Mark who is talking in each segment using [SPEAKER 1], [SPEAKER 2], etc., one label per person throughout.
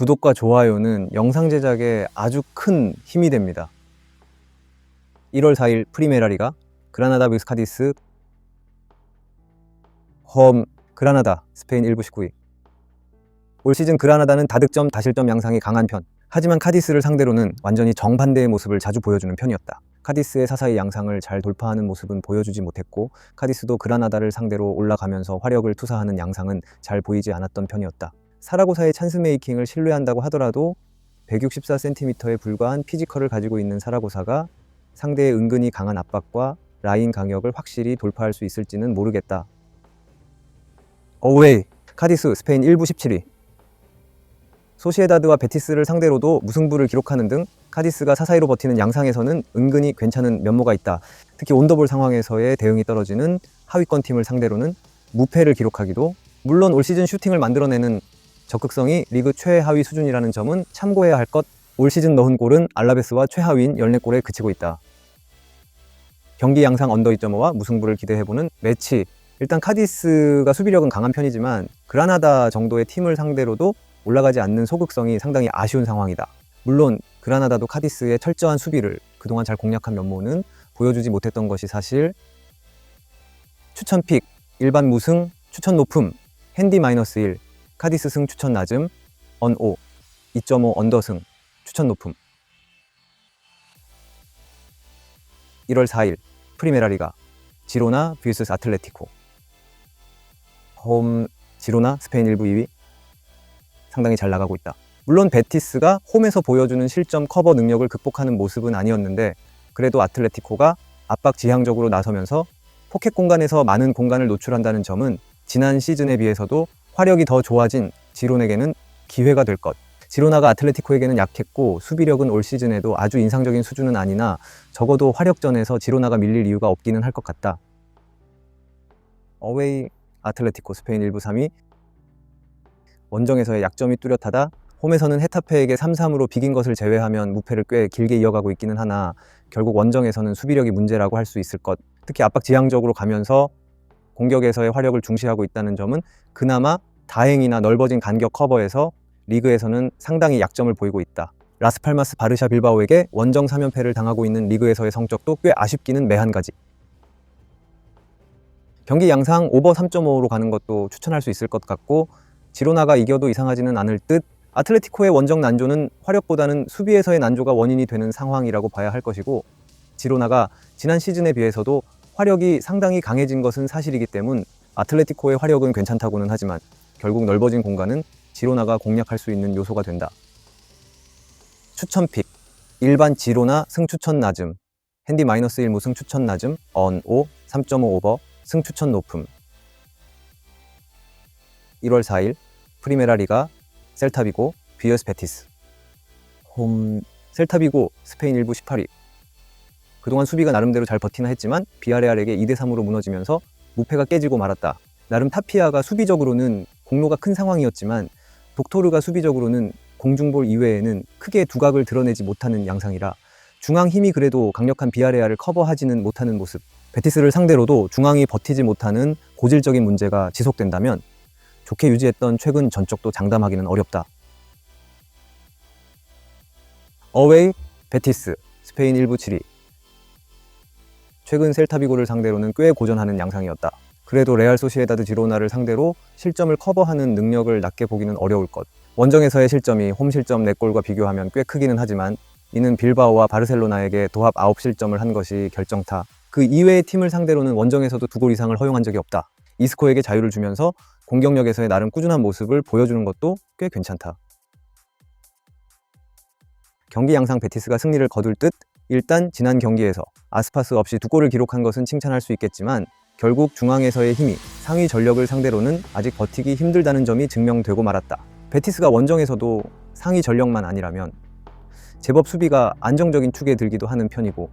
[SPEAKER 1] 구독과 좋아요는 영상 제작에 아주 큰 힘이 됩니다. 1월 4일 프리메라리가 그라나다 vs 카디스 홈 그라나다 스페인 1부 19위. 올 시즌 그라나다는 다득점, 다실점 양상이 강한 편. 하지만 카디스를 상대로는 완전히 정반대의 모습을 자주 보여주는 편이었다. 카디스의 사사의 양상을 잘 돌파하는 모습은 보여주지 못했고 카디스도 그라나다를 상대로 올라가면서 화력을 투사하는 양상은 잘 보이지 않았던 편이었다. 사라고사의 찬스메이킹을 신뢰한다고 하더라도 164cm에 불과한 피지컬을 가지고 있는 사라고사가 상대의 은근히 강한 압박과 라인 강역을 확실히 돌파할 수 있을지는 모르겠다. 어웨이 카디스 스페인 1부 17위. 소시에다드와 베티스를 상대로도 무승부를 기록하는 등 카디스가 사사이로 버티는 양상에서는 은근히 괜찮은 면모가 있다. 특히 온더볼 상황에서의 대응이 떨어지는 하위권 팀을 상대로는 무패를 기록하기도, 물론 올 시즌 슈팅을 만들어내는 적극성이 리그 최하위 수준이라는 점은 참고해야 할 것. 올 시즌 넣은 골은 알라베스와 최하위인 14골에 그치고 있다. 경기 양상 언더 2.5와 무승부를 기대해보는 매치. 일단 카디스가 수비력은 강한 편이지만 그라나다 정도의 팀을 상대로도 올라가지 않는 소극성이 상당히 아쉬운 상황이다. 물론 그라나다도 카디스의 철저한 수비를 그동안 잘 공략한 면모는 보여주지 못했던 것이 사실. 추천픽 일반 무승, 추천 높음 핸디 -1, 카디스 승 추천 낮음, 언 5, 2.5 언더 승 추천 높음. 1월 4일 프리메라리가 지로나 vs 아틀레티코. 홈 지로나 스페인 1부 2위. 상당히 잘 나가고 있다. 물론 베티스가 홈에서 보여주는 실점 커버 능력을 극복하는 모습은 아니었는데 그래도 아틀레티코가 압박 지향적으로 나서면서 포켓 공간에서 많은 공간을 노출한다는 점은 지난 시즌에 비해서도 화력이 더 좋아진 지로나에게는 기회가 될 것. 지로나가 아틀레티코에게는 약했고 수비력은 올 시즌에도 아주 인상적인 수준은 아니나 적어도 화력전에서 지로나가 밀릴 이유가 없기는 할 것 같다. 어웨이 아틀레티코 스페인 1부 3위. 원정에서의 약점이 뚜렷하다. 홈에서는 헤타페에게 3-3으로 비긴 것을 제외하면 무패를 꽤 길게 이어가고 있기는 하나 결국 원정에서는 수비력이 문제라고 할 수 있을 것. 특히 압박 지향적으로 가면서 공격에서의 화력을 중시하고 있다는 점은 그나마 다행이나 넓어진 간격 커버에서 리그에서는 상당히 약점을 보이고 있다. 라스팔마스 바르샤 빌바오에게 원정 3연패를 당하고 있는 리그에서의 성적도 꽤 아쉽기는 매한가지. 경기 양상 오버 3.5로 가는 것도 추천할 수 있을 것 같고 지로나가 이겨도 이상하지는 않을 듯. 아틀레티코의 원정 난조는 화력보다는 수비에서의 난조가 원인이 되는 상황이라고 봐야 할 것이고 지로나가 지난 시즌에 비해서도 화력이 상당히 강해진 것은 사실이기 때문 아틀레티코의 화력은 괜찮다고는 하지만 결국 넓어진 공간은 지로나가 공략할 수 있는 요소가 된다. 추천픽 일반 지로나 승추천 낮음, 핸디 -1 무승 추천 낮음, 언 5, 3.5 오버 승 추천 높음. 1월 4일 프리메라리가 셀타비고 vs 베티스. 홈 셀타비고 스페인 1부 18위. 그동안 수비가 나름대로 잘 버티나 했지만 비아레알에게 2-3으로 무너지면서 무패가 깨지고 말았다. 나름 타피아가 수비적으로는 공로가 큰 상황이었지만 독토르가 수비적으로는 공중볼 이외에는 크게 두각을 드러내지 못하는 양상이라 중앙 힘이 그래도 강력한 비아레알을 커버하지는 못하는 모습. 베티스를 상대로도 중앙이 버티지 못하는 고질적인 문제가 지속된다면 좋게 유지했던 최근 전적도 장담하기는 어렵다. 어웨이 베티스 스페인 1부 7위. 최근 셀타비고를 상대로는 꽤 고전하는 양상이었다. 그래도 레알 소시에다드 지로나를 상대로 실점을 커버하는 능력을 낮게 보기는 어려울 것. 원정에서의 실점이 홈 실점 4골과 비교하면 꽤 크기는 하지만 이는 빌바오와 바르셀로나에게 도합 9실점을 한 것이 결정타. 그 이외의 팀을 상대로는 원정에서도 2골 이상을 허용한 적이 없다. 이스코에게 자유를 주면서 공격력에서의 나름 꾸준한 모습을 보여주는 것도 꽤 괜찮다. 경기 양상 베티스가 승리를 거둘 듯. 일단 지난 경기에서 아스파스 없이 2골을 기록한 것은 칭찬할 수 있겠지만 결국 중앙에서의 힘이 상위 전력을 상대로는 아직 버티기 힘들다는 점이 증명되고 말았다. 베티스가 원정에서도 상위 전력만 아니라면 제법 수비가 안정적인 축에 들기도 하는 편이고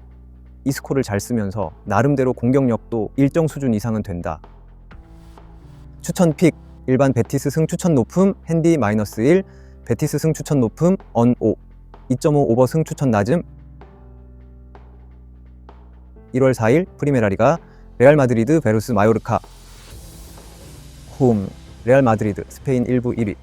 [SPEAKER 1] 이스코를 잘 쓰면서 나름대로 공격력도 일정 수준 이상은 된다. 추천픽 일반 베티스 승 추천 높음 핸디 -1, 베티스 승 추천 높음 언 5, 2.5 오버 승 추천 낮음. 1월 4일 프리메라리가 레알 마드리드 베르스 마요르카. 홈 레알 마드리드 스페인 1부 1위.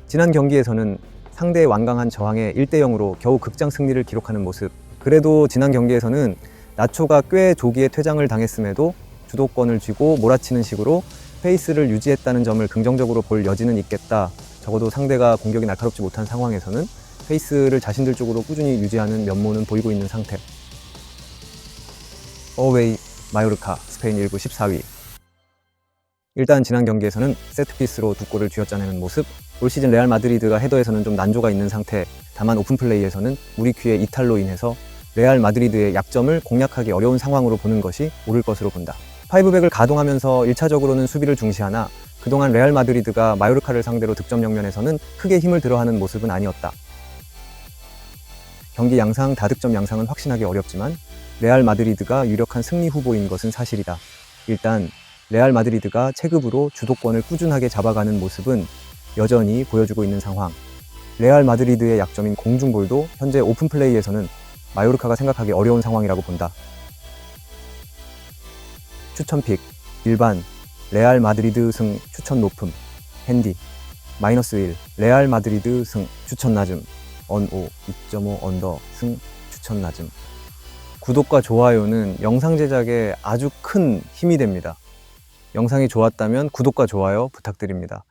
[SPEAKER 1] 지난 경기에서는 상대의 완강한 저항에 1대0으로 겨우 극장 승리를 기록하는 모습. 그래도 지난 경기에서는 나초가 꽤 조기에 퇴장을 당했음에도 주도권을 쥐고 몰아치는 식으로 페이스를 유지했다는 점을 긍정적으로 볼 여지는 있겠다. 적어도 상대가 공격이 날카롭지 못한 상황에서는 페이스를 자신들 쪽으로 꾸준히 유지하는 면모는 보이고 있는 상태. 어웨이 마요르카 스페인 1부 14위. 일단 지난 경기에서는 세트피스로 두 골을 쥐어짜내는 모습. 올 시즌 레알 마드리드가 헤더에서는 좀 난조가 있는 상태. 다만 오픈플레이에서는 무리큐의 이탈로 인해서 레알 마드리드의 약점을 공략하기 어려운 상황으로 보는 것이 옳을 것으로 본다. 파이브백을 가동하면서 1차적으로는 수비를 중시하나 그동안 레알 마드리드가 마요르카를 상대로 득점 역면에서는 크게 힘을 들어하는 모습은 아니었다. 경기 양상, 다득점 양상은 확신하기 어렵지만 레알 마드리드가 유력한 승리 후보인 것은 사실이다. 일단 레알 마드리드가 체급으로 주도권을 꾸준하게 잡아가는 모습은 여전히 보여주고 있는 상황. 레알 마드리드의 약점인 공중볼도 현재 오픈플레이에서는 마요르카가 생각하기 어려운 상황이라고 본다. 추천픽 일반 레알 마드리드 승 추천 높음 핸디 -1 레알 마드리드 승 추천 낮음 언5 2.5 언더 승 추천 낮음. 구독과 좋아요는 영상 제작에 아주 큰 힘이 됩니다. 영상이 좋았다면 구독과 좋아요 부탁드립니다.